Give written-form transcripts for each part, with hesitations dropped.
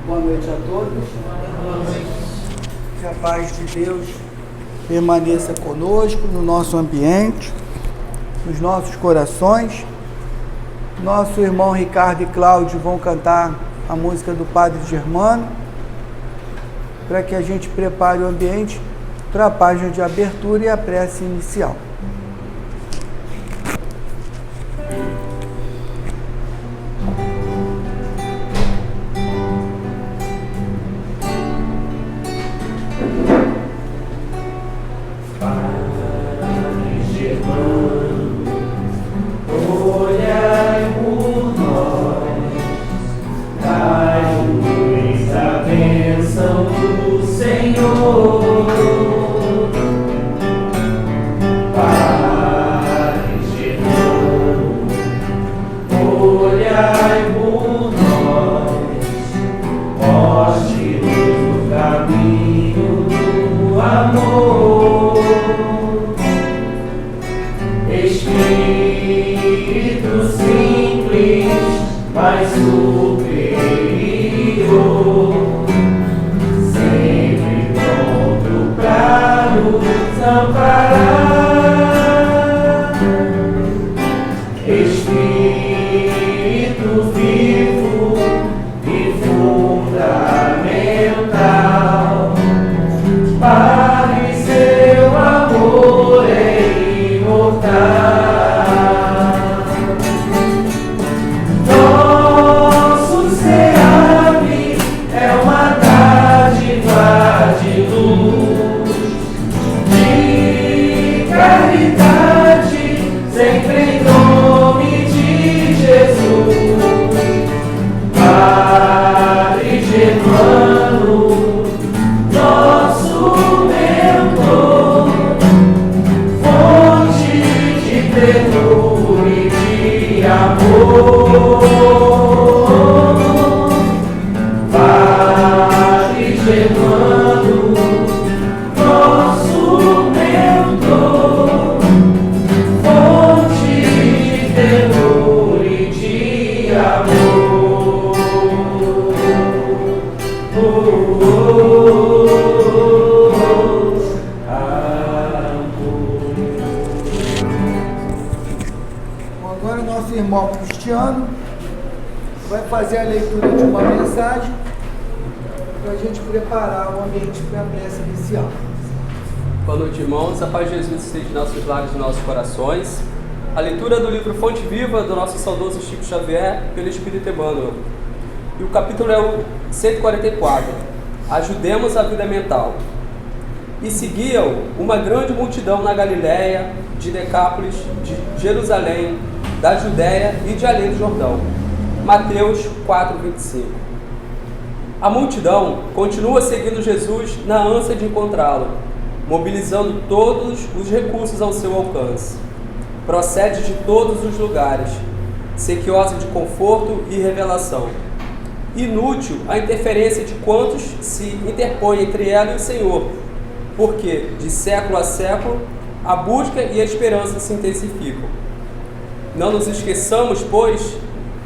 Boa noite a todos. Que a paz de Deus permaneça conosco, no nosso ambiente, nos nossos corações. Nosso irmão Ricardo e Cláudio vão cantar a música do Padre Germano, para que a gente prepare o ambiente para a página de abertura e a prece inicial. Vai fazer a leitura de uma mensagem para a gente preparar o ambiente para a prece inicial. Boa noite, irmãos. A paz de Jesus esteja em nossos lares e nossos corações. A leitura do livro Fonte Viva do nosso saudoso Chico Xavier pelo Espírito Emmanuel. E o capítulo é o 144. Ajudemos a vida mental. E seguiam uma grande multidão na Galiléia, de Decápolis, de Jerusalém, da Judéia e de além do Jordão. Mateus 4:25. A multidão continua seguindo Jesus na ânsia de encontrá-lo, mobilizando todos os recursos ao seu alcance. Procede de todos os lugares, sequiosa de conforto e revelação. Inútil a interferência de quantos se interpõem entre ela e o Senhor, porque, de século a século, a busca e a esperança se intensificam. Não nos esqueçamos, pois,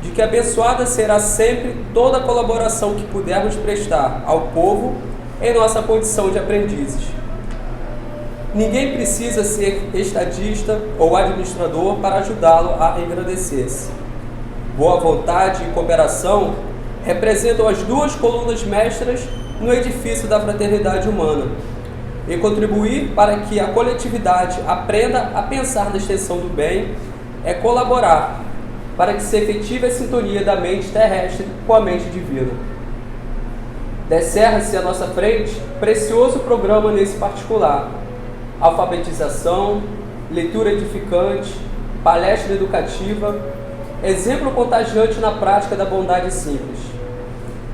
de que abençoada será sempre toda a colaboração que pudermos prestar ao povo em nossa condição de aprendizes. Ninguém precisa ser estadista ou administrador para ajudá-lo a engrandecer-se. Boa vontade e cooperação representam as duas colunas mestras no edifício da fraternidade humana, e contribuir para que a coletividade aprenda a pensar na extensão do bem é colaborar para que se efetive a sintonia da mente terrestre com a mente divina. Descerra-se à nossa frente precioso programa nesse particular: alfabetização, leitura edificante, palestra educativa, exemplo contagiante na prática da bondade simples,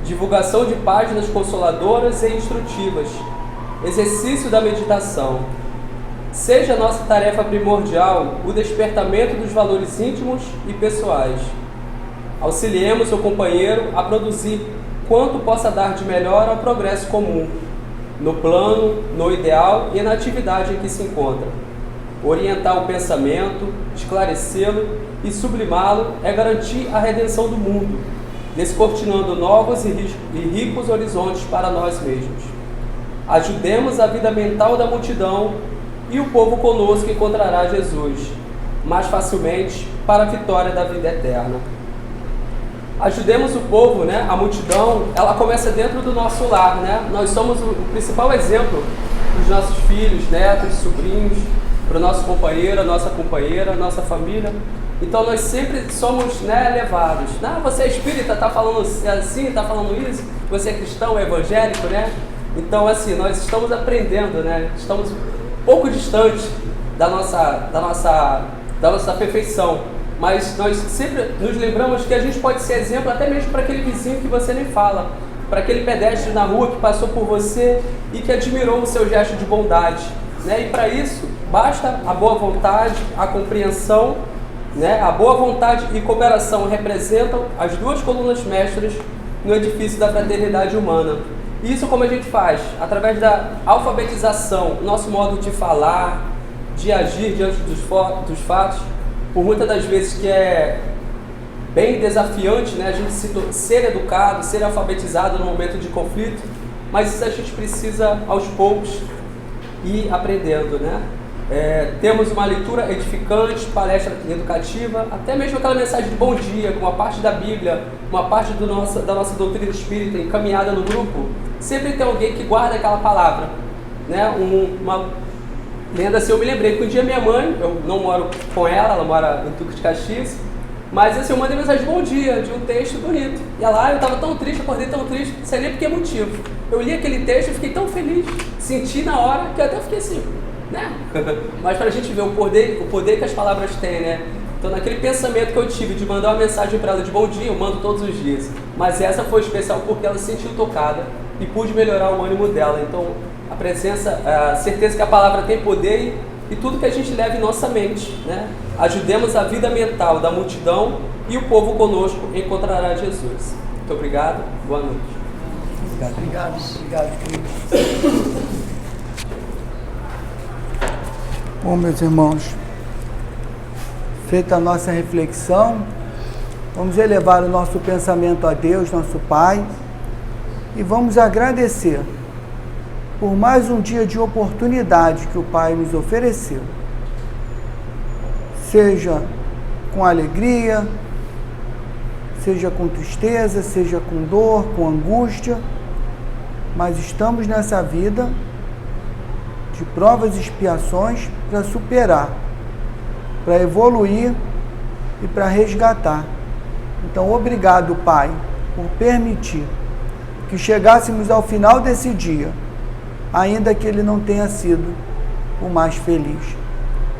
divulgação de páginas consoladoras e instrutivas, exercício da meditação. Seja nossa tarefa primordial o despertamento dos valores íntimos e pessoais. Auxiliemos o companheiro a produzir quanto possa dar de melhor ao progresso comum, no plano, no ideal e na atividade em que se encontra. Orientar o pensamento, esclarecê-lo e sublimá-lo é garantir a redenção do mundo, descortinando novos e ricos horizontes para nós mesmos. Ajudemos a vida mental da multidão e o povo conosco encontrará Jesus mais facilmente para a vitória da vida eterna. Ajudemos o povo, né? A multidão, ela começa dentro do nosso lar, né? Nós somos o principal exemplo para os nossos filhos, netos, sobrinhos, para o nosso companheiro, nossa companheira, nossa família. Então nós sempre somos, né, levados. Você é espírita, está falando assim, está falando isso, você é cristão, é evangélico, né? Então assim, nós estamos aprendendo, né? Estamos um pouco distantes da nossa perfeição. Mas nós sempre nos lembramos que a gente pode ser exemplo até mesmo para aquele vizinho que você nem fala, para aquele pedestre na rua que passou por você e que admirou o seu gesto de bondade, né? E para isso, basta a boa vontade, a compreensão, né? A boa vontade e cooperação representam as duas colunas mestras no edifício da fraternidade humana. E isso como a gente faz? Através da alfabetização, nosso modo de falar, de agir diante dos fatos, por muitas das vezes que é bem desafiante, né? A gente ser educado, ser alfabetizado no momento de conflito, mas isso a gente precisa aos poucos ir aprendendo, né? Temos uma leitura edificante, palestra educativa, até mesmo aquela mensagem de bom dia, com uma parte da Bíblia, uma parte da nossa doutrina espírita encaminhada no grupo. Sempre tem alguém que guarda aquela palavra, né? Lendo assim, eu me lembrei que um dia minha mãe, eu não moro com ela mora em Duque de Caxias, mas assim, eu mandei mensagem de bom dia, de um texto bonito. E ela, eu estava tão triste, acordei tão triste, não sei nem por que motivo. Eu li aquele texto e fiquei tão feliz, senti na hora, que eu até fiquei assim, né? Mas para a gente ver o poder que as palavras têm, né? Então naquele pensamento que eu tive de mandar uma mensagem para ela de bom dia, eu mando todos os dias. Mas essa foi especial porque ela se sentiu tocada e pude melhorar o ânimo dela. Então a certeza que a palavra tem poder e tudo que a gente leva em nossa mente, né? Ajudemos a vida mental da multidão e o povo conosco encontrará Jesus. Muito obrigado, boa noite. Obrigado, querido. Bom, meus irmãos, feita a nossa reflexão, vamos elevar o nosso pensamento a Deus, nosso Pai, e vamos agradecer por mais um dia de oportunidade que o Pai nos ofereceu. Seja com alegria, seja com tristeza, seja com dor, com angústia, mas estamos nessa vida de provas e expiações para superar, para evoluir e para resgatar. Então, obrigado, Pai, por permitir que chegássemos ao final desse dia, ainda que ele não tenha sido o mais feliz.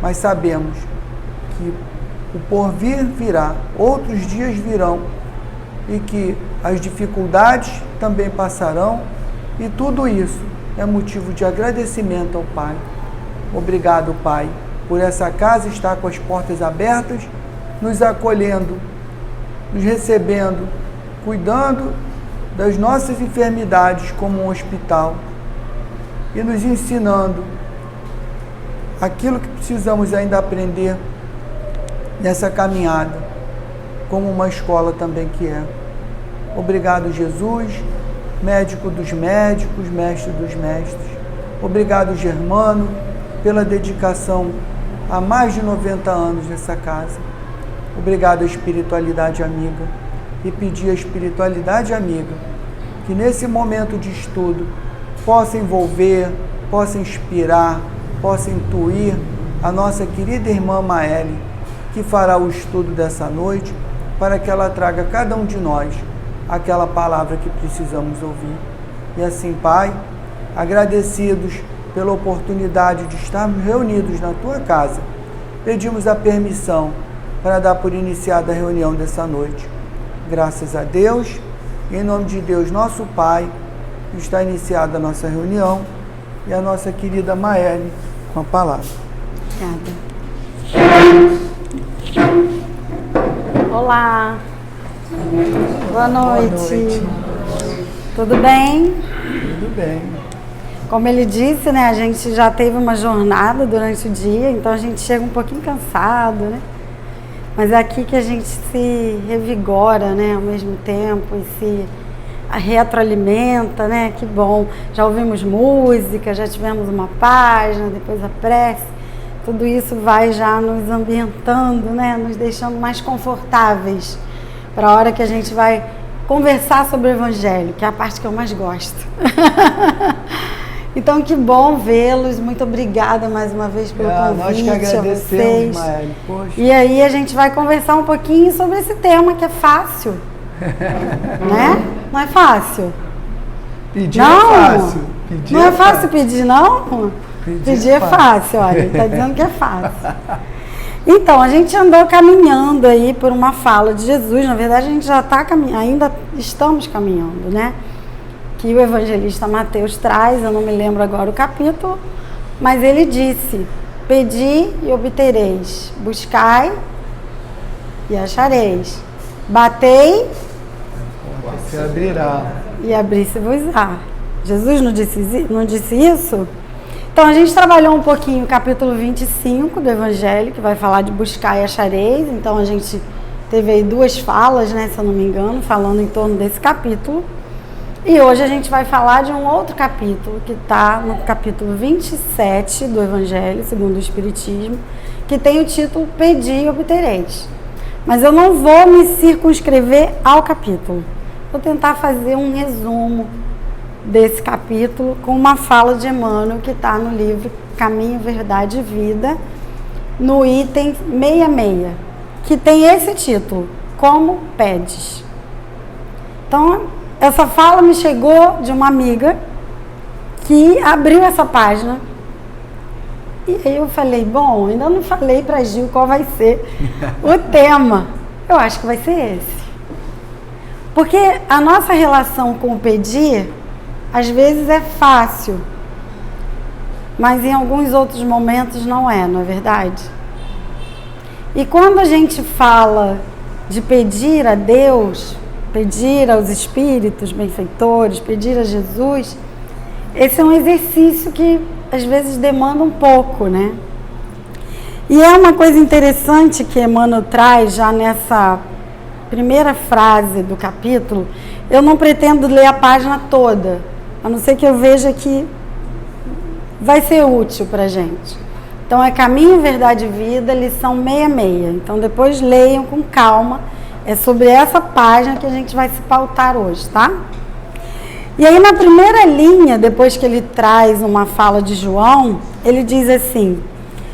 Mas sabemos que o porvir virá, outros dias virão, e que as dificuldades também passarão, e tudo isso é motivo de agradecimento ao Pai. Obrigado, Pai, por essa casa estar com as portas abertas, nos acolhendo, nos recebendo, cuidando das nossas enfermidades como um hospital e nos ensinando aquilo que precisamos ainda aprender nessa caminhada, como uma escola também que é. Obrigado, Jesus, médico dos médicos, mestre dos mestres. Obrigado, Germano, pela dedicação há mais de 90 anos nessa casa. Obrigado à espiritualidade amiga. E pedir à espiritualidade amiga que nesse momento de estudo possa envolver, possa inspirar, possa intuir a nossa querida irmã Maeli, que fará o estudo dessa noite, para que ela traga a cada um de nós aquela palavra que precisamos ouvir. E assim, Pai, agradecidos pela oportunidade de estarmos reunidos na Tua casa, pedimos a permissão para dar por iniciada a reunião dessa noite. Graças a Deus, em nome de Deus, nosso Pai, está iniciada a nossa reunião e a nossa querida Maeli com a palavra. Obrigada. Olá. Boa noite. Tudo bem? Tudo bem. Como ele disse, né, a gente já teve uma jornada durante o dia, então a gente chega um pouquinho cansado, né? mas é aqui que a gente se revigora, né, ao mesmo tempo, e se retroalimenta, né? Que bom. Já ouvimos música, já tivemos uma página, depois a prece. Tudo isso vai já nos ambientando, né? Nos deixando mais confortáveis para a hora que a gente vai conversar sobre o Evangelho, que é a parte que eu mais gosto. Então, que bom vê-los. Muito obrigada mais uma vez pelo convite. Nós que agradecemos, Maeli. E aí a gente vai conversar um pouquinho sobre esse tema que é fácil. Né? Não é fácil? Pedir não, é fácil. Pedir não é fácil pedir, não? Pedir é fácil, olha, ele está dizendo que é fácil. Então, a gente andou caminhando aí por uma fala de Jesus. Na verdade, a gente já está caminhando, ainda estamos caminhando, né? Que o evangelista Mateus traz, eu não me lembro agora o capítulo, mas ele disse: pedi e obtereis, buscai e achareis, batei se abrirá e abrir-se-vos-á. Jesus não disse isso? Então a gente trabalhou um pouquinho o capítulo 25 do Evangelho, que vai falar de buscar e achareis. Então a gente teve aí 2 falas, né, se eu não me engano, falando em torno desse capítulo. E hoje a gente vai falar de um outro capítulo, que está no capítulo 27 do Evangelho, segundo o Espiritismo, que tem o título Pedi e obtereis. Mas eu não vou me circunscrever ao capítulo. Vou tentar fazer um resumo desse capítulo com uma fala de Emmanuel que está no livro Caminho, Verdade e Vida, no item 66, que tem esse título: Como Pedes. Então, essa fala me chegou de uma amiga que abriu essa página. E aí eu falei, bom, ainda não falei para Gil qual vai ser o tema. Eu acho que vai ser esse. Porque a nossa relação com o pedir, às vezes é fácil, mas em alguns outros momentos não é verdade? E quando a gente fala de pedir a Deus, pedir aos espíritos benfeitores, pedir a Jesus, esse é um exercício que às vezes demanda um pouco, né? E é uma coisa interessante que Emmanuel traz já nessa primeira frase do capítulo. Eu não pretendo ler a página toda, a não ser que eu veja que vai ser útil para a gente. Então é Caminho, Verdade e Vida, lição 66. Então depois leiam com calma. É sobre essa página que a gente vai se pautar hoje, tá? E aí na primeira linha, depois que ele traz uma fala de João, ele diz assim: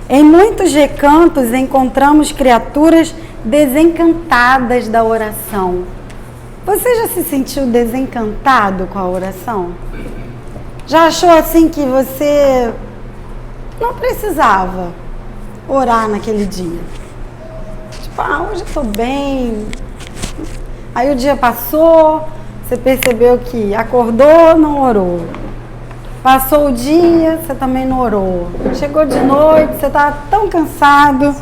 em muitos recantos encontramos criaturas desencantadas da oração. Você já se sentiu desencantado com a oração? Já achou assim que você não precisava orar naquele dia? Tipo, hoje eu estou bem. Aí o dia passou, você percebeu que acordou, não orou. Passou o dia, você também não orou. Chegou de noite, você está tão cansado.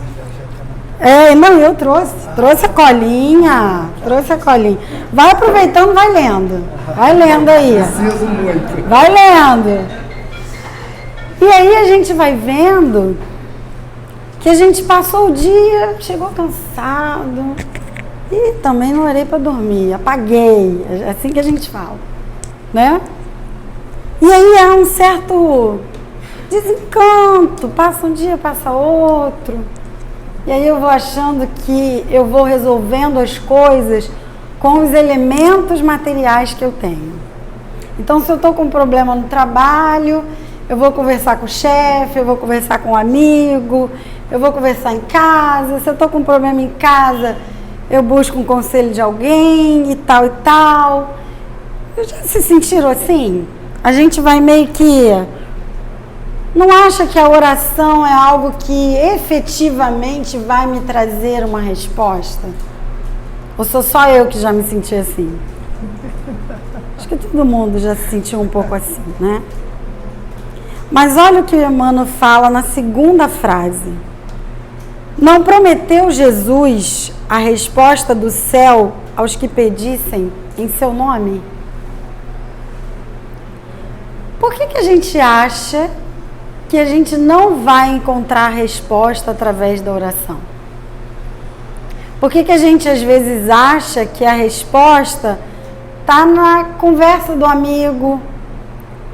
Não, eu trouxe a colinha, Vai aproveitando, vai lendo aí. Preciso muito. Vai lendo. E aí a gente vai vendo que a gente passou o dia, chegou cansado e também não orei para dormir, apaguei, é assim que a gente fala, né? E aí há um certo desencanto, passa um dia, passa outro, e aí eu vou achando que eu vou resolvendo as coisas com os elementos materiais que eu tenho. Então, se eu estou com um problema no trabalho, eu vou conversar com o chefe, eu vou conversar com um amigo, eu vou conversar em casa. Se eu estou com um problema em casa, eu busco um conselho de alguém e tal e tal. Já se sentiram assim? A gente vai meio que... Não acha que a oração é algo que efetivamente vai me trazer uma resposta? Ou sou só eu que já me senti assim? Acho que todo mundo já se sentiu um pouco assim, né? Mas olha o que o Emmanuel fala na segunda frase. Não prometeu Jesus a resposta do céu aos que pedissem em seu nome? Por que a gente acha que a gente não vai encontrar a resposta através da oração? Por que a gente às vezes acha que a resposta está na conversa do amigo,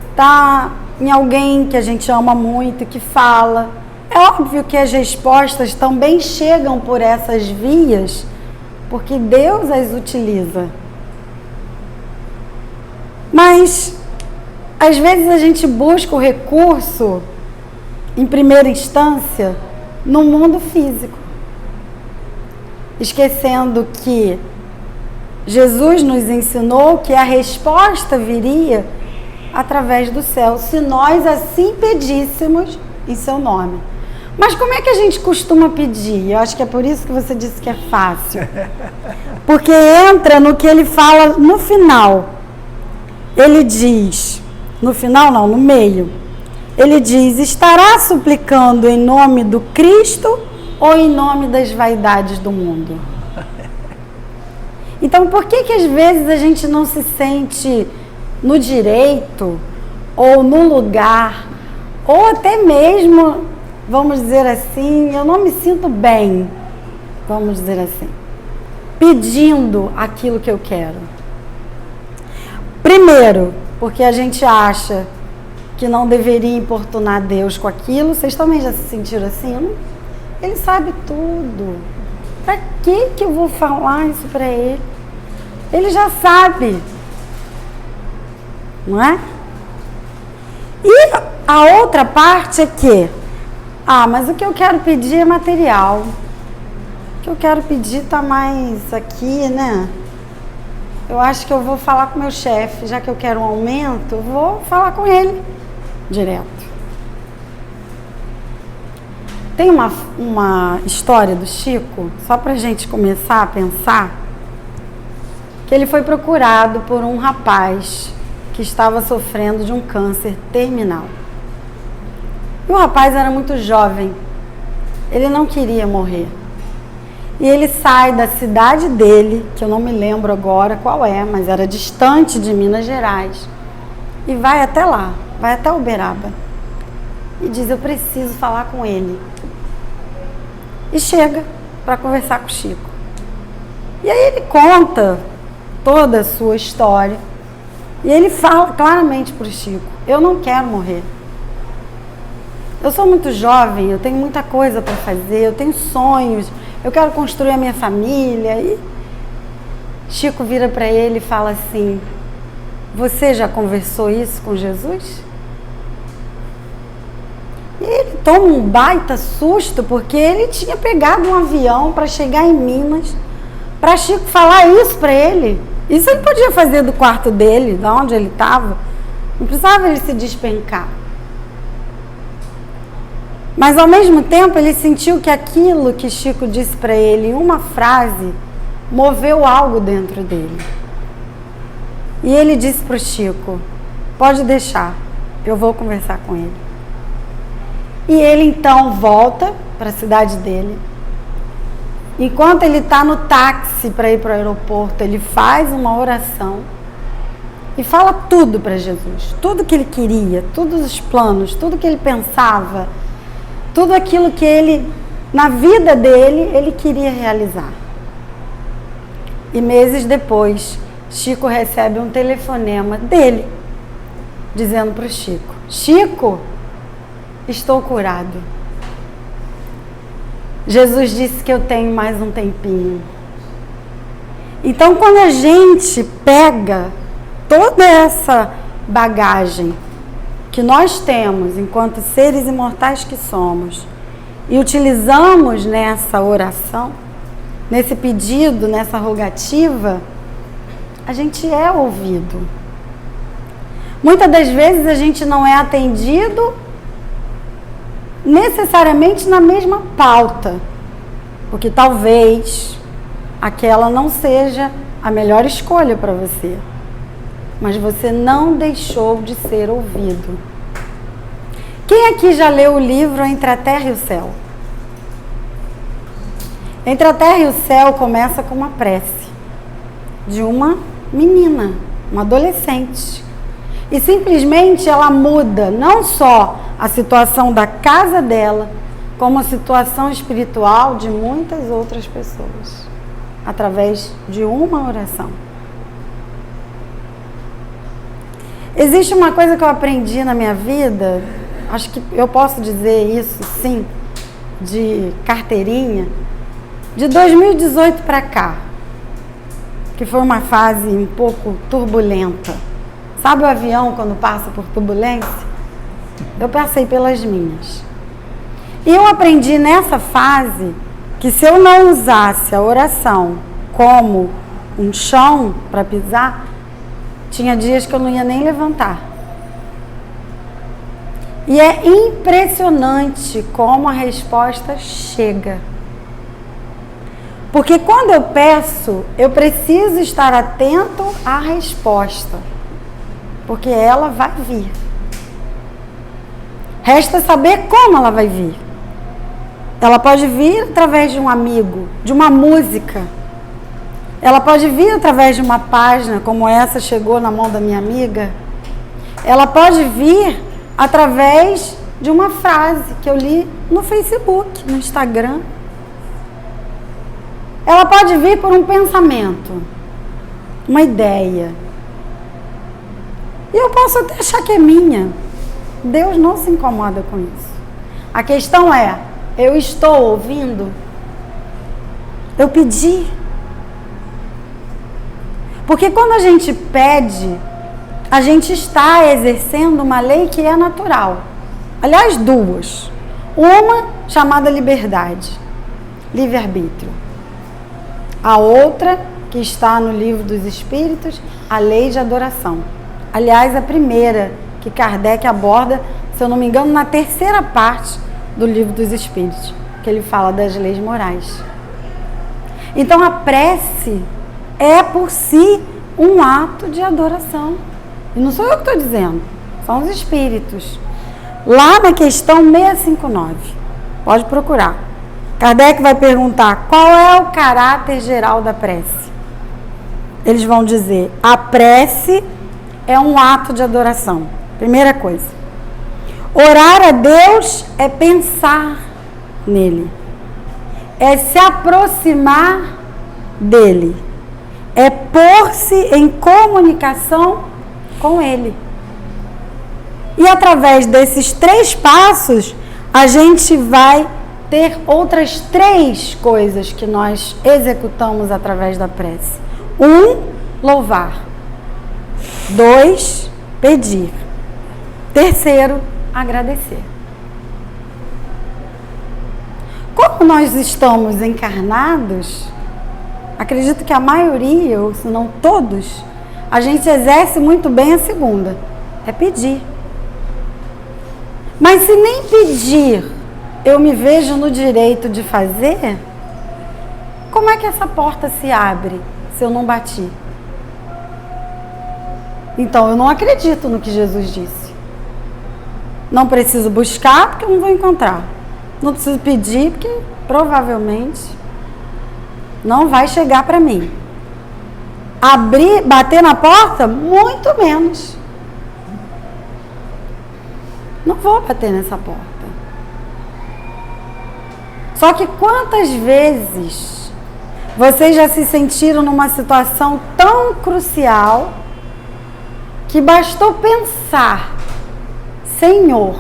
está em alguém que a gente ama muito, que fala? É óbvio que as respostas também chegam por essas vias, porque Deus as utiliza. Mas, às vezes a gente busca o recurso, em primeira instância, no mundo físico, esquecendo que Jesus nos ensinou que a resposta viria através do céu, se nós assim pedíssemos em seu nome. Mas como é que a gente costuma pedir? Eu acho que é por isso que você disse que é fácil. Porque entra no que ele fala no final. Ele diz, no final não, no meio. Ele diz, estará suplicando em nome do Cristo ou em nome das vaidades do mundo? Então, por que às vezes a gente não se sente no direito ou no lugar, ou até mesmo, vamos dizer assim, eu não me sinto bem, vamos dizer assim, pedindo aquilo que eu quero? Primeiro, porque a gente acha que não deveria importunar Deus com aquilo. Vocês também já se sentiram assim? Ele sabe tudo. Para que eu vou falar isso para ele? Ele já sabe. Não é? E a outra parte é que, mas o que eu quero pedir é material. O que eu quero pedir está mais aqui, né? Eu acho que eu vou falar com meu chefe, já que eu quero um aumento, eu vou falar com ele direto. Tem uma história do Chico, só pra gente começar a pensar, que ele foi procurado por um rapaz que estava sofrendo de um câncer terminal. E o rapaz era muito jovem, ele não queria morrer. E ele sai da cidade dele, que eu não me lembro agora qual é, mas era distante de Minas Gerais, e vai até lá, vai até Uberaba, e diz, eu preciso falar com ele. E chega para conversar com o Chico. E aí ele conta toda a sua história, e ele fala claramente para o Chico, eu não quero morrer. Eu sou muito jovem, eu tenho muita coisa para fazer, eu tenho sonhos, eu quero construir a minha família. E Chico vira para ele e fala assim, você já conversou isso com Jesus? E ele toma um baita susto, porque ele tinha pegado um avião para chegar em Minas, para Chico falar isso para ele. Isso ele podia fazer do quarto dele, de onde ele estava. Não precisava ele se despencar. Mas ao mesmo tempo ele sentiu que aquilo que Chico disse para ele em uma frase moveu algo dentro dele. E ele disse para o Chico, pode deixar, eu vou conversar com ele. E ele então volta para a cidade dele. Enquanto ele está no táxi para ir para o aeroporto, ele faz uma oração e fala tudo para Jesus, tudo que ele queria, todos os planos, tudo que ele pensava, tudo aquilo que ele, na vida dele, ele queria realizar. E meses depois, Chico recebe um telefonema dele, dizendo para o Chico, Chico, estou curado. Jesus disse que eu tenho mais um tempinho. Então, quando a gente pega toda essa bagagem que nós temos enquanto seres imortais que somos e utilizamos nessa oração, nesse pedido, nessa rogativa, a gente é ouvido. Muitas das vezes a gente não é atendido necessariamente na mesma pauta, porque talvez aquela não seja a melhor escolha para você, mas você não deixou de ser ouvido. Quem aqui já leu o livro Entre a Terra e o Céu? Entre a Terra e o Céu começa com uma prece de uma menina, uma adolescente. E simplesmente ela muda não só a situação da casa dela, como a situação espiritual de muitas outras pessoas. através de uma oração. Existe uma coisa que eu aprendi na minha vida, acho que eu posso dizer isso sim, de carteirinha, de 2018 para cá, que foi uma fase um pouco turbulenta. Sabe o avião quando passa por turbulência? Eu passei pelas minhas. E eu aprendi nessa fase que se eu não usasse a oração como um chão para pisar, tinha dias que eu não ia nem levantar. E é impressionante como a resposta chega. Porque quando eu peço, eu preciso estar atento à resposta. Porque ela vai vir. Resta saber como ela vai vir. Ela pode vir através de um amigo, de uma música. Ela pode vir através de uma página, como essa chegou na mão da minha amiga. Ela pode vir através de uma frase que eu li no Facebook, no Instagram. Ela pode vir por um pensamento, uma ideia. E eu posso até achar que é minha. Deus não se incomoda com isso. A questão é, eu estou ouvindo? Eu pedi. Porque quando a gente pede, a gente está exercendo uma lei que é natural. Aliás, duas. Uma chamada liberdade, livre-arbítrio. A outra, que está no Livro dos Espíritos, a lei de adoração. Aliás, a primeira que Kardec aborda, se eu não me engano, na terceira parte do Livro dos Espíritos, que ele fala das leis morais. Então, a prece é por si um ato de adoração. E não sou eu que estou dizendo, são os espíritos. Lá na questão 659, pode procurar. Kardec vai perguntar qual é o caráter geral da prece. Eles vão dizer, a prece é um ato de adoração. Primeira coisa. Orar a Deus é pensar nele. É se aproximar dele. É pôr-se em comunicação com ele. E através desses 3 passos, a gente vai ter outras 3 coisas que nós executamos através da prece. 1, louvar. 2, pedir. 3, agradecer. Como nós estamos encarnados, acredito que a maioria, ou se não todos, a gente exerce muito bem a segunda, é pedir. Mas se nem pedir eu me vejo no direito de fazer, como é que essa porta se abre se eu não bati? Então eu não acredito no que Jesus disse. Não preciso buscar porque eu não vou encontrar. Não preciso pedir porque provavelmente não vai chegar para mim. Abrir, bater na porta, muito menos. Não vou bater nessa porta. Só que quantas vezes vocês já se sentiram numa situação tão crucial que bastou pensar, Senhor,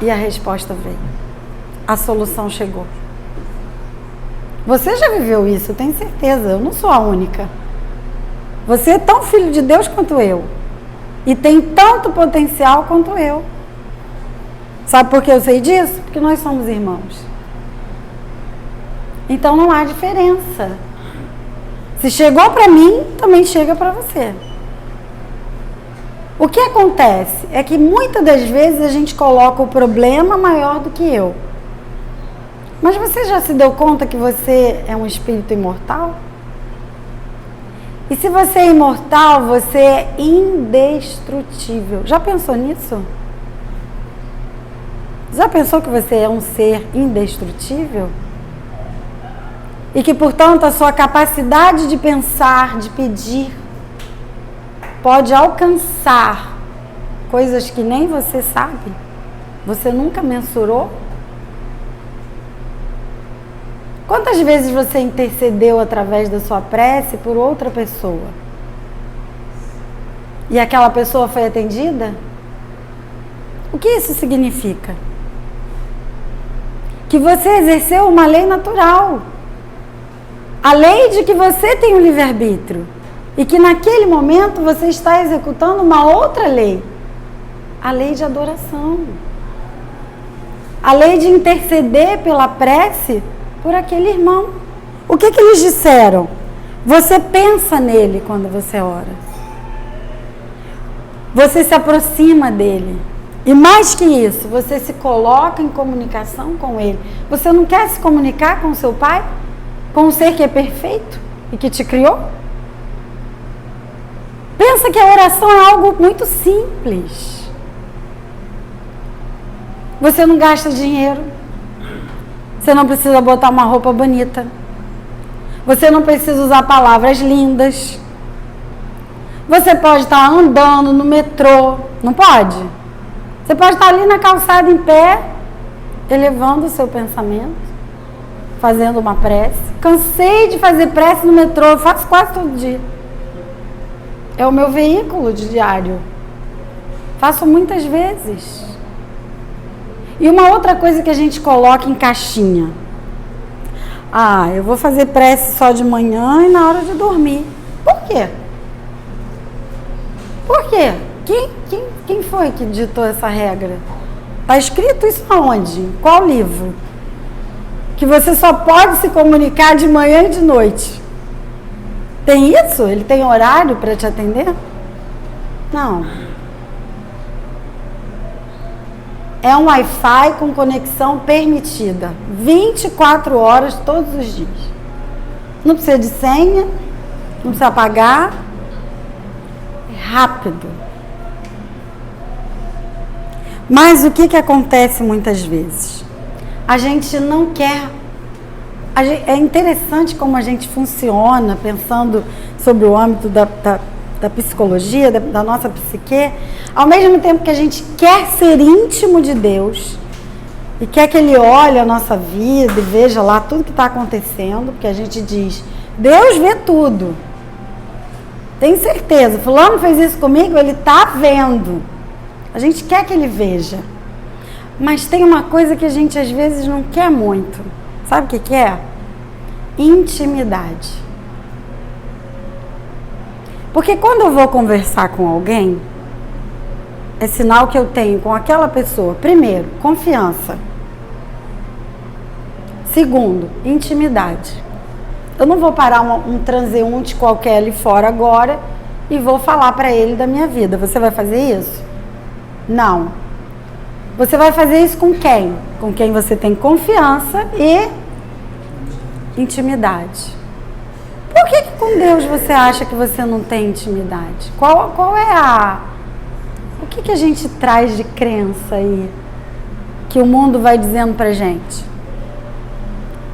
e a resposta veio. A solução chegou. Você já viveu isso, eu tenho certeza, eu não sou a única. Você é tão filho de Deus quanto eu. E tem tanto potencial quanto eu. Sabe por que eu sei disso? Porque nós somos irmãos. Então não há diferença. Se chegou para mim, também chega para você. O que acontece é que muitas das vezes a gente coloca o problema maior do que eu. Mas você já se deu conta que você é um espírito imortal? E se você é imortal, você é indestrutível. Já pensou nisso? Já pensou que você é um ser indestrutível? E que, portanto, a sua capacidade de pensar, de pedir, pode alcançar coisas que nem você sabe? Você nunca mensurou? Quantas vezes você intercedeu através da sua prece por outra pessoa? E aquela pessoa foi atendida? O que isso significa? Que você exerceu uma lei natural. A lei de que você tem o livre-arbítrio. E que naquele momento você está executando uma outra lei. A lei de adoração. A lei de interceder pela prece por aquele irmão. O que eles disseram? Você pensa nele quando você ora. Você se aproxima dele. E mais que isso, você se coloca em comunicação com ele. Você não quer se comunicar com o seu pai? Com o ser que é perfeito e que te criou? Pensa que a oração é algo muito simples. Você não gasta dinheiro. Você não precisa botar uma roupa bonita. Você não precisa usar palavras lindas. Você pode estar andando no metrô, não pode? Você pode estar ali na calçada em pé, elevando o seu pensamento, fazendo uma prece. Cansei de fazer prece no metrô, eu faço quase todo dia. É o meu veículo diário. Faço muitas vezes. E uma outra coisa que a gente coloca em caixinha. Ah, eu vou fazer prece só de manhã e na hora de dormir. Por quê? Por quê? Quem foi que ditou essa regra? Está escrito isso aonde? Em qual livro? Que você só pode se comunicar de manhã e de noite. Tem isso? Ele tem horário para te atender? Não. É um Wi-Fi com conexão permitida. 24 horas todos os dias. Não precisa de senha, não precisa pagar. É rápido. Mas o que acontece muitas vezes? A gente não quer. É interessante como a gente funciona, pensando sobre o âmbito da psicologia, da nossa psique, ao mesmo tempo que a gente quer ser íntimo de Deus e quer que Ele olhe a nossa vida e veja lá tudo que está acontecendo, porque a gente diz, Deus vê tudo. Tem certeza, fulano fez isso comigo, Ele está vendo. A gente quer que Ele veja. Mas tem uma coisa que a gente às vezes não quer muito. Sabe o que é? Intimidade. Porque quando eu vou conversar com alguém, é sinal que eu tenho com aquela pessoa, primeiro, confiança. Segundo, intimidade. Eu não vou parar um transeunte qualquer ali fora agora e vou falar para ele da minha vida. Você vai fazer isso? Não. Você vai fazer isso com quem? Com quem você tem confiança e intimidade. Por que com Deus você acha que você não tem intimidade? Qual é o que a gente traz de crença aí que o mundo vai dizendo pra gente?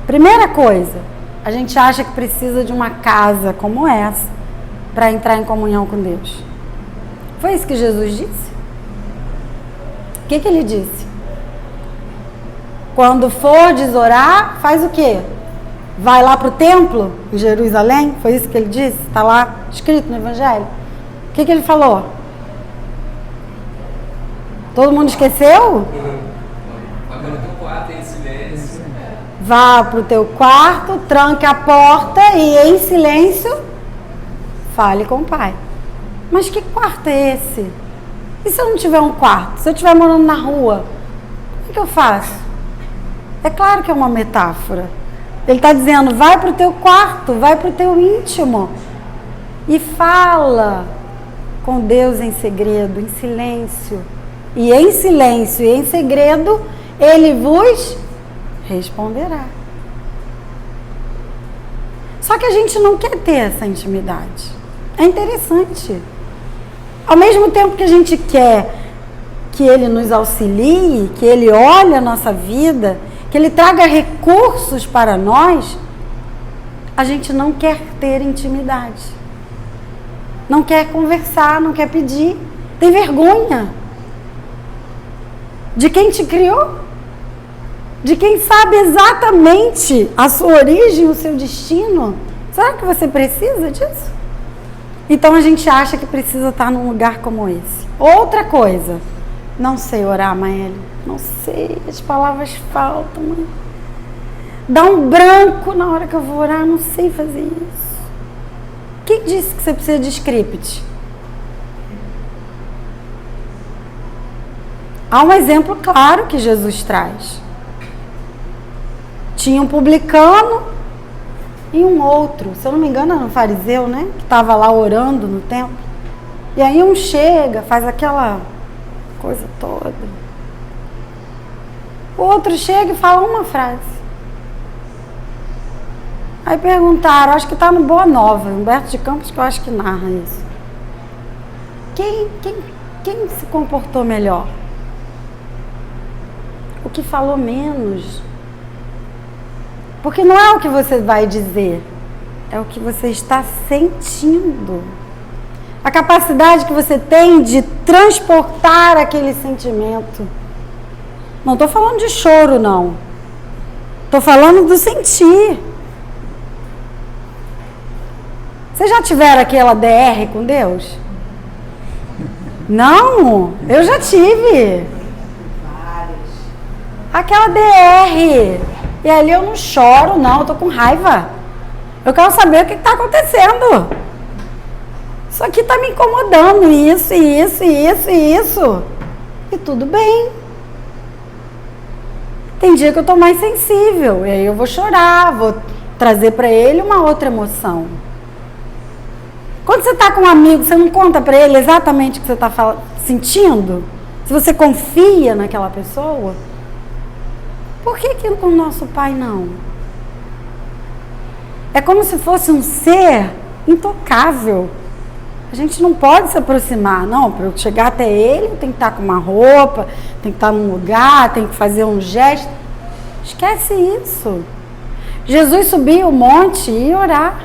Primeira coisa, a gente acha que precisa de uma casa como essa para entrar em comunhão com Deus. Foi isso que Jesus disse? O que Ele disse? Quando fordes orar, faz o quê? Vai lá para o templo em Jerusalém? Foi isso que Ele disse? Está lá escrito no Evangelho. O que Ele falou? Todo mundo esqueceu? Agora no teu quarto em silêncio. Vá para o teu quarto, tranque a porta e em silêncio fale com o Pai. Mas que quarto é esse? E se eu não tiver um quarto? Se eu estiver morando na rua, o que eu faço? É claro que é uma metáfora. Ele está dizendo, vai para o teu quarto, vai para o teu íntimo e fala com Deus em segredo, em silêncio. E em silêncio e em segredo, Ele vos responderá. Só que a gente não quer ter essa intimidade. É interessante. Ao mesmo tempo que a gente quer que Ele nos auxilie, que Ele olhe a nossa vida, que Ele traga recursos para nós, a gente não quer ter intimidade. Não quer conversar, não quer pedir. Tem vergonha de quem te criou. de quem sabe exatamente a sua origem, o seu destino. Será que você precisa disso? Então a gente acha que precisa estar num lugar como esse. Outra coisa, não sei orar, Maeli. Não sei, as palavras faltam, mãe. Dá um branco na hora que eu vou orar, não sei fazer isso. Quem disse que você precisa de script? Há um exemplo claro que Jesus traz. Tinha um publicano e um outro, se eu não me engano era um fariseu, né? Que estava lá orando no templo. E aí um chega, faz aquela coisa toda. O outro chega e fala uma frase. Aí perguntaram, acho que está no Boa Nova, Humberto de Campos, que eu acho que narra isso. Quem se comportou melhor? O que falou menos? Porque não é o que você vai dizer, é o que você está sentindo. A capacidade que você tem de transportar aquele sentimento. Não estou falando de choro, não. Estou falando do sentir. Vocês já tiveram aquela DR com Deus? Não, eu já tive. Aquela DR. E ali eu não choro, não, eu tô com raiva. Eu quero saber o que está acontecendo. Isso aqui está me incomodando, isso. E tudo bem. Tem dia que eu tô mais sensível, e aí eu vou chorar, vou trazer para ele uma outra emoção. Quando você está com um amigo, você não conta para ele exatamente o que você está sentindo? Se você confia naquela pessoa? Por que com o nosso pai não? É como se fosse um ser intocável. A gente não pode se aproximar. Não, para eu chegar até ele, eu tenho que estar com uma roupa, tem que estar num lugar, tem que fazer um gesto. Esquece isso. Jesus subia o monte e ia orar.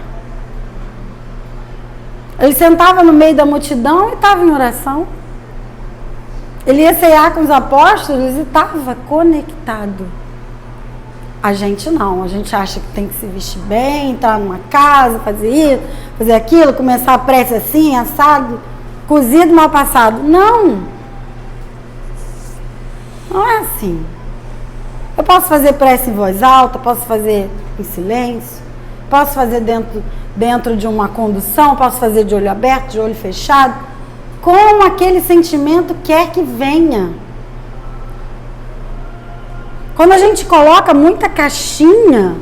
Ele sentava no meio da multidão e estava em oração. Ele ia cear com os apóstolos e estava conectado. A gente não, a gente acha que tem que se vestir bem, entrar numa casa, fazer isso, fazer aquilo, começar a prece assim, assado, cozido, mal passado. Não! Não é assim. Eu posso fazer prece em voz alta, posso fazer em silêncio, posso fazer dentro de uma condução, posso fazer de olho aberto, de olho fechado, como aquele sentimento quer que venha. Quando a gente coloca muita caixinha,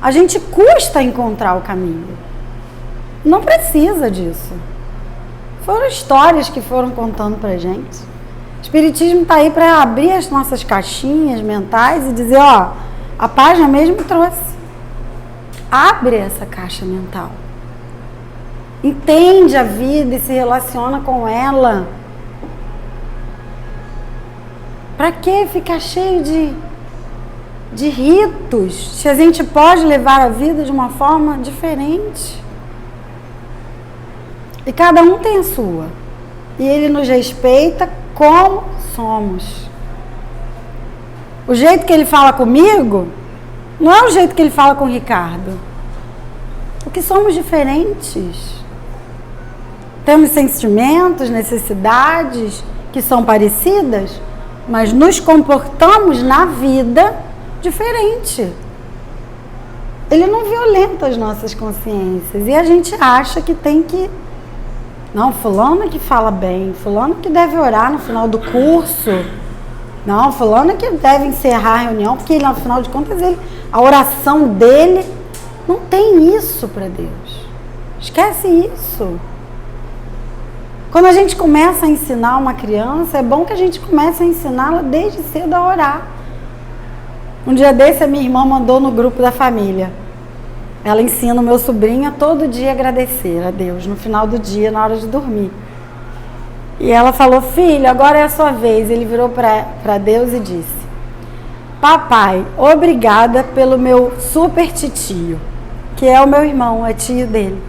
a gente custa encontrar o caminho. Não precisa disso. Foram histórias que foram contando pra gente. O Espiritismo está aí para abrir as nossas caixinhas mentais e dizer, ó, a página mesmo trouxe. Abre essa caixa mental. Entende a vida e se relaciona com ela. Para que ficar cheio de ritos, se a gente pode levar a vida de uma forma diferente? E cada um tem a sua. E ele nos respeita como somos. O jeito que ele fala comigo não é o jeito que ele fala com o Ricardo. Porque somos diferentes. Temos sentimentos, necessidades que são parecidas, mas nos comportamos na vida diferente. Ele não violenta as nossas consciências e a gente acha que tem que... Não, fulano que fala bem, fulano que deve orar no final do curso, não, fulano que deve encerrar a reunião, porque no final de contas a oração dele não tem isso para Deus. Esquece isso. Quando a gente começa a ensinar uma criança, é bom que a gente comece a ensiná-la desde cedo a orar. Um dia desse a minha irmã mandou no grupo da família. Ela ensina o meu sobrinho a todo dia agradecer a Deus, no final do dia, na hora de dormir. E ela falou, filho, agora é a sua vez. Ele virou para Deus e disse, papai, obrigada pelo meu super titio, que é o meu irmão, é tio dele.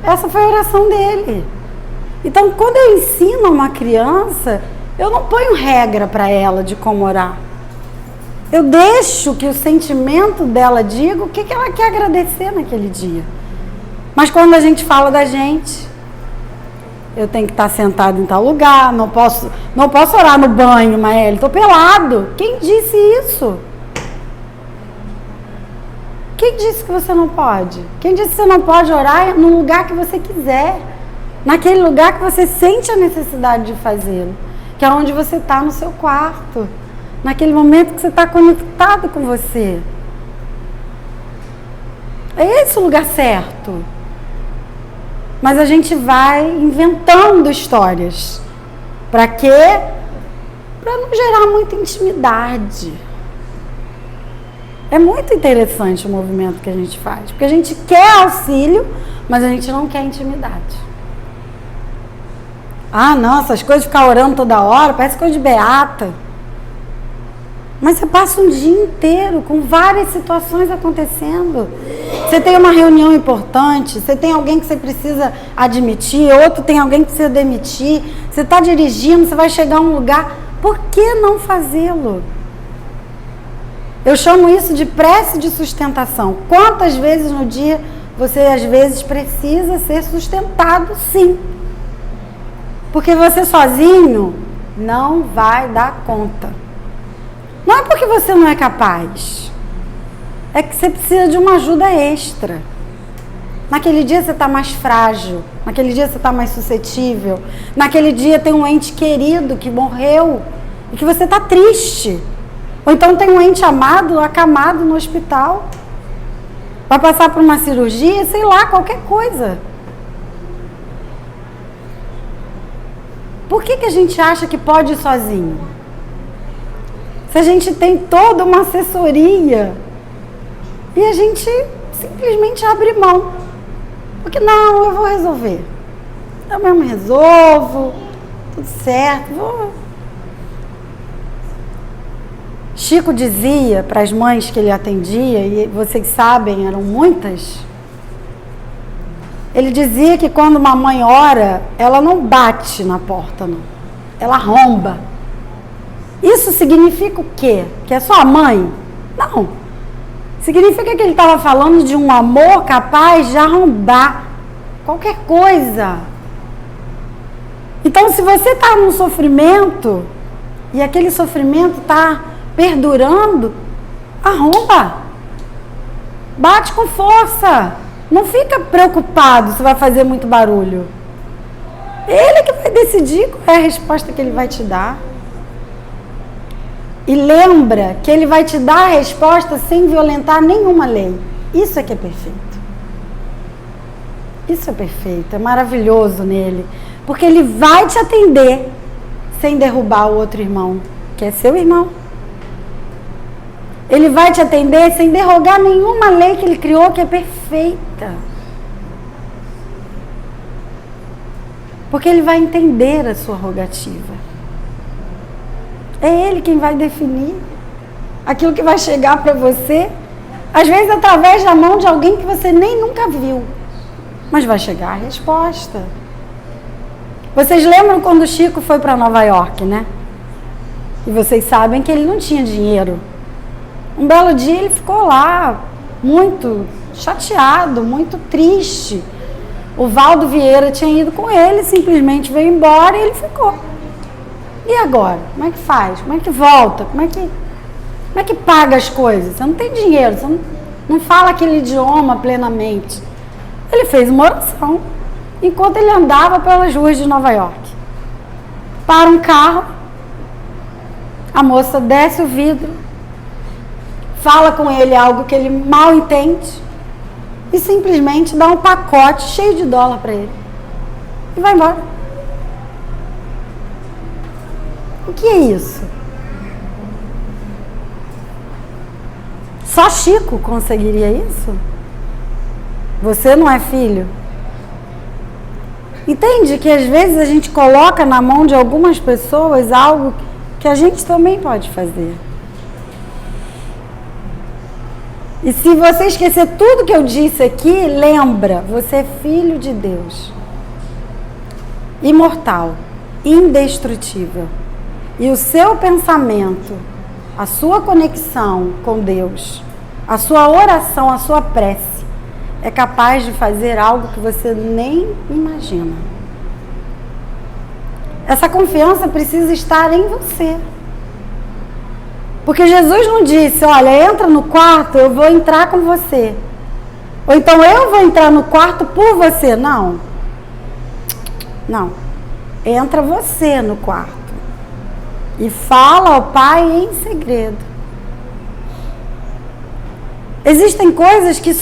Essa foi a oração dele. Então, quando eu ensino uma criança, eu não ponho regra para ela de como orar. Eu deixo que o sentimento dela diga o que ela quer agradecer naquele dia. Mas quando a gente fala da gente, eu tenho que estar sentado em tal lugar, não posso orar no banho, Maeli, estou pelado. Quem disse isso? Quem disse que você não pode? Quem disse que você não pode orar no lugar que você quiser? Naquele lugar que você sente a necessidade de fazê-lo, que é onde você está no seu quarto, naquele momento que você está conectado com você. É esse o lugar certo. Mas a gente vai inventando histórias. Para quê? Para não gerar muita intimidade. É muito interessante o movimento que a gente faz, porque a gente quer auxílio, mas a gente não quer intimidade. Ah, não, essas coisas de ficar orando toda hora, parece coisa de beata. Mas você passa um dia inteiro com várias situações acontecendo. Você tem uma reunião importante, você tem alguém que você precisa admitir, outro tem alguém que precisa demitir, você está dirigindo, você vai chegar a um lugar, por que não fazê-lo? Eu chamo isso de prece de sustentação. Quantas vezes no dia você às vezes precisa ser sustentado? Sim. Porque você sozinho não vai dar conta. Não é porque você não é capaz. É que você precisa de uma ajuda extra. Naquele dia você está mais frágil. Naquele dia você está mais suscetível. Naquele dia tem um ente querido que morreu e que você está triste. Ou então tem um ente amado, acamado no hospital. Vai passar por uma cirurgia, sei lá, qualquer coisa. Por que a gente acha que pode ir sozinho? Se a gente tem toda uma assessoria e a gente simplesmente abre mão. Porque não, eu vou resolver. Eu mesmo resolvo, tudo certo, vou. Chico dizia para as mães que ele atendia, e vocês sabem, eram muitas, ele dizia que quando uma mãe ora, ela não bate na porta, não. Ela arromba. Isso significa o quê? Que é só a mãe? Não. Significa que ele estava falando de um amor capaz de arrombar qualquer coisa. Então, se você está num sofrimento e aquele sofrimento está perdurando, arromba. Bate com força. Não fica preocupado se vai fazer muito barulho. Ele que vai decidir qual é a resposta que ele vai te dar. E lembra que ele vai te dar a resposta sem violentar nenhuma lei. Isso é que é perfeito. Isso é perfeito, é maravilhoso nele. Porque ele vai te atender sem derrubar o outro irmão, que é seu irmão. Ele vai te atender sem derrogar nenhuma lei que ele criou, que é perfeita. Porque ele vai entender a sua rogativa. É ele quem vai definir aquilo que vai chegar para você, às vezes através da mão de alguém que você nem nunca viu. Mas vai chegar a resposta. Vocês lembram quando o Chico foi para Nova York, né? E vocês sabem que ele não tinha dinheiro. Um belo dia ele ficou lá, muito chateado, muito triste. O Valdo Vieira tinha ido com ele, simplesmente veio embora e ele ficou. E agora? Como é que faz? Como é que volta? Como é que paga as coisas? Você não tem dinheiro, você não fala aquele idioma plenamente. Ele fez uma oração enquanto ele andava pelas ruas de Nova York. Para um carro, a moça desce o vidro, fala com ele algo que ele mal entende e simplesmente dá um pacote cheio de dólar para ele e vai embora. O que é isso? Só Chico conseguiria isso? Você não é filho? Entende que às vezes a gente coloca na mão de algumas pessoas algo que a gente também pode fazer. E se você esquecer tudo que eu disse aqui, lembra, você é filho de Deus. Imortal, indestrutível. E o seu pensamento, a sua conexão com Deus, a sua oração, a sua prece, é capaz de fazer algo que você nem imagina. Essa confiança precisa estar em você. Porque Jesus não disse, olha, entra no quarto, eu vou entrar com você. Ou então eu vou entrar no quarto por você. Não. Não. Entra você no quarto. E fala ao Pai em segredo. Existem coisas que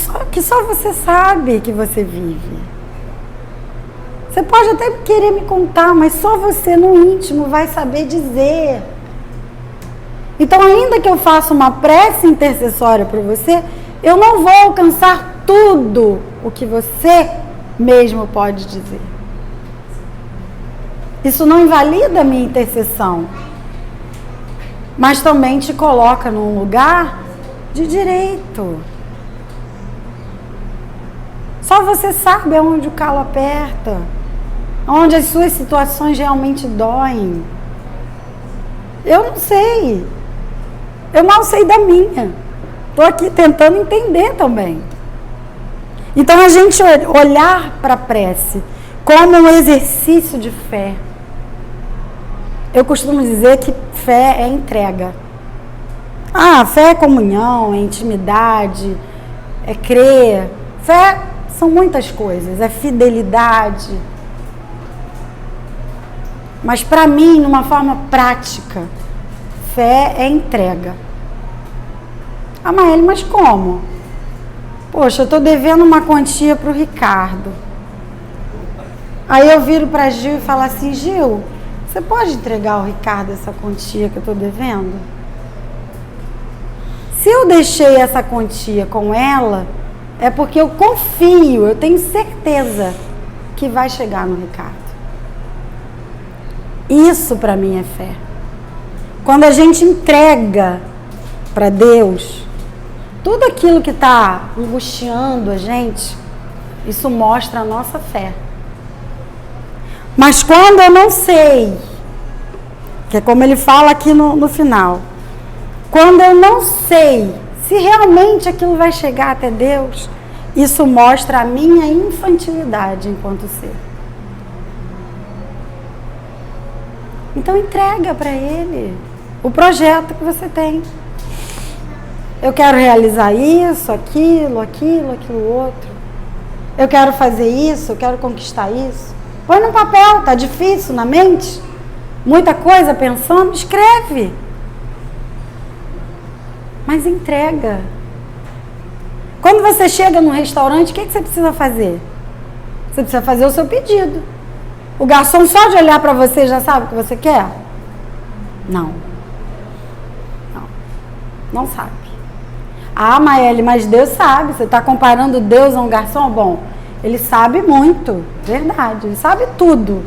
só você sabe que você vive. Você pode até querer me contar, mas só você no íntimo vai saber dizer. Então, ainda que eu faça uma prece intercessória para você, eu não vou alcançar tudo o que você mesmo pode dizer. Isso não invalida a minha intercessão, mas também te coloca num lugar de direito. Só você sabe aonde o calo aperta, onde as suas situações realmente doem. Eu não sei. Eu mal sei da minha. Estou aqui tentando entender também. Então, a gente olhar para a prece como um exercício de fé. Eu costumo dizer que fé é entrega. Fé é comunhão, é intimidade, é crer. Fé são muitas coisas, é fidelidade. Mas para mim, numa forma prática, fé é entrega. Maeli, mas como? Poxa, eu estou devendo uma quantia para o Ricardo. Aí eu viro para Gil e falo assim, Gil, você pode entregar ao Ricardo essa quantia que eu estou devendo? Se eu deixei essa quantia com ela, é porque eu confio, eu tenho certeza que vai chegar no Ricardo. Isso para mim é fé. Quando a gente entrega para Deus tudo aquilo que está angustiando a gente, isso mostra a nossa fé. Mas quando eu não sei, que é como ele fala aqui no final, quando eu não sei se realmente aquilo vai chegar até Deus, isso mostra a minha infantilidade enquanto ser. Então entrega para Ele o projeto que você tem. Eu quero realizar isso, aquilo outro. Eu quero fazer isso, eu quero conquistar isso. Põe no papel, tá difícil na mente? Muita coisa pensando, escreve. Mas entrega. Quando você chega num restaurante, o que você precisa fazer? Você precisa fazer o seu pedido. O garçom só de olhar para você já sabe o que você quer? Não. Não sabe. Maeli, mas Deus sabe. Você está comparando Deus a um garçom? Bom, Ele sabe muito, verdade. Ele sabe tudo.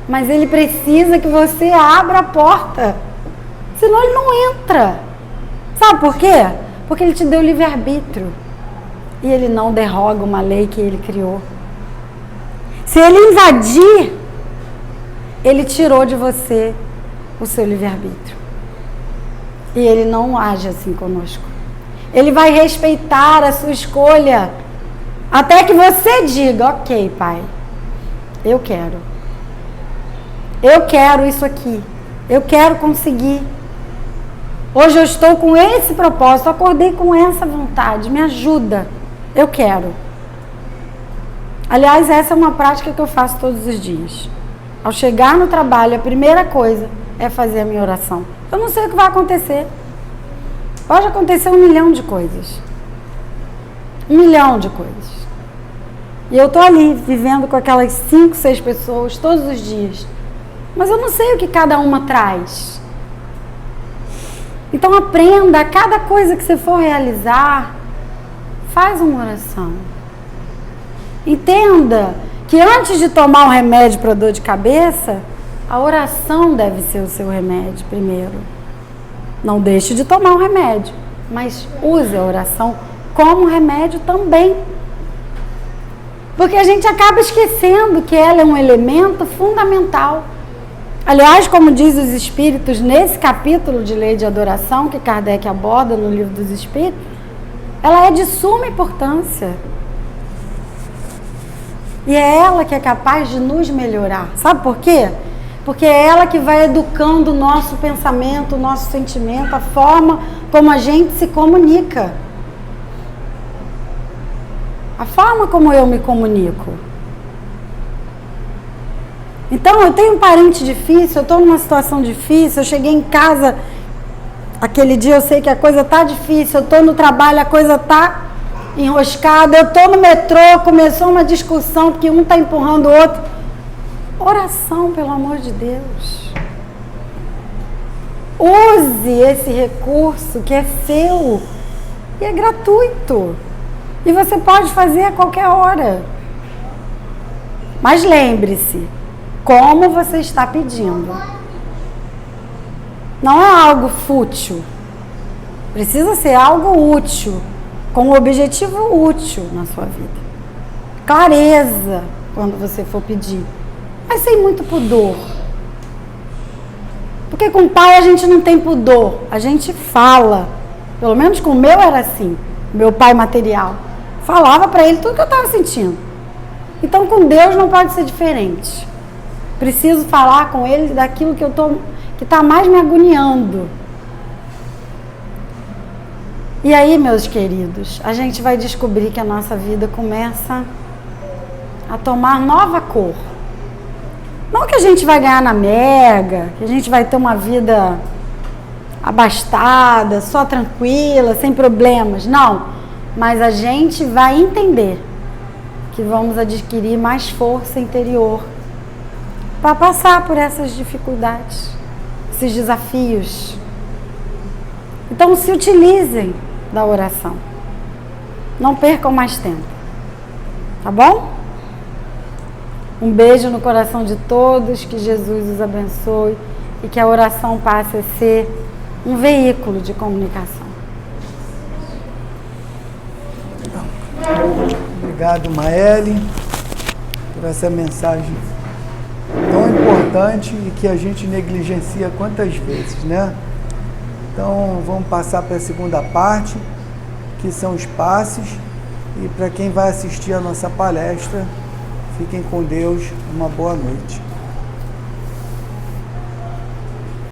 Mas Ele precisa que você abra a porta. Senão Ele não entra. Sabe por quê? Porque Ele te deu livre-arbítrio. E Ele não derroga uma lei que Ele criou. Se Ele invadir, Ele tirou de você o seu livre-arbítrio. E Ele não age assim conosco. Ele vai respeitar a sua escolha. Até que você diga, ok, Pai, eu quero. Eu quero isso aqui. Eu quero conseguir. Hoje eu estou com esse propósito, acordei com essa vontade, me ajuda. Eu quero. Aliás, essa é uma prática que eu faço todos os dias. Ao chegar no trabalho, a primeira coisa é fazer a minha oração. Eu não sei o que vai acontecer. Pode acontecer 1 milhão de coisas. 1 milhão de coisas. E eu estou ali, vivendo com aquelas 5, 6 pessoas todos os dias. Mas eu não sei o que cada uma traz. Então aprenda, a cada coisa que você for realizar, faz uma oração. Entenda que antes de tomar um remédio para dor de cabeça, a oração deve ser o seu remédio primeiro. Não deixe de tomar um remédio, mas use a oração como remédio também. Porque a gente acaba esquecendo que ela é um elemento fundamental. Aliás, como diz os Espíritos, nesse capítulo de Lei de Adoração, que Kardec aborda no Livro dos Espíritos, ela é de suma importância. E é ela que é capaz de nos melhorar. Sabe por quê? Porque é ela que vai educando o nosso pensamento, o nosso sentimento, a forma como a gente se comunica. A forma como eu me comunico. Então, eu tenho um parente difícil, eu estou numa situação difícil, eu cheguei em casa, aquele dia eu sei que a coisa está difícil, eu estou no trabalho, a coisa está enroscada, eu estou no metrô, começou uma discussão, porque um está empurrando o outro. Oração, pelo amor de Deus. Use esse recurso que é seu e é gratuito. E você pode fazer a qualquer hora. Mas lembre-se, como você está pedindo. Não é algo fútil. Precisa ser algo útil, com um objetivo útil na sua vida. Clareza quando você for pedir, mas sem muito pudor. Porque com o pai a gente não tem pudor, a gente fala. Pelo menos com o meu era assim, meu pai material. Falava para ele tudo que eu estava sentindo. Então com Deus não pode ser diferente. Preciso falar com ele daquilo que está mais me agoniando. E aí, meus queridos, a gente vai descobrir que a nossa vida começa a tomar nova cor. Não que a gente vai ganhar na mega, que a gente vai ter uma vida abastada, só tranquila, sem problemas. Não, mas a gente vai entender que vamos adquirir mais força interior para passar por essas dificuldades, esses desafios. Então, se utilizem da oração. Não percam mais tempo. Tá bom? Um beijo no coração de todos, que Jesus os abençoe e que a oração passe a ser um veículo de comunicação. Obrigado, Maeli, por essa mensagem tão importante e que a gente negligencia quantas vezes, né? Então, vamos passar para a segunda parte, que são os passes. E para quem vai assistir a nossa palestra, fiquem com Deus, uma boa noite.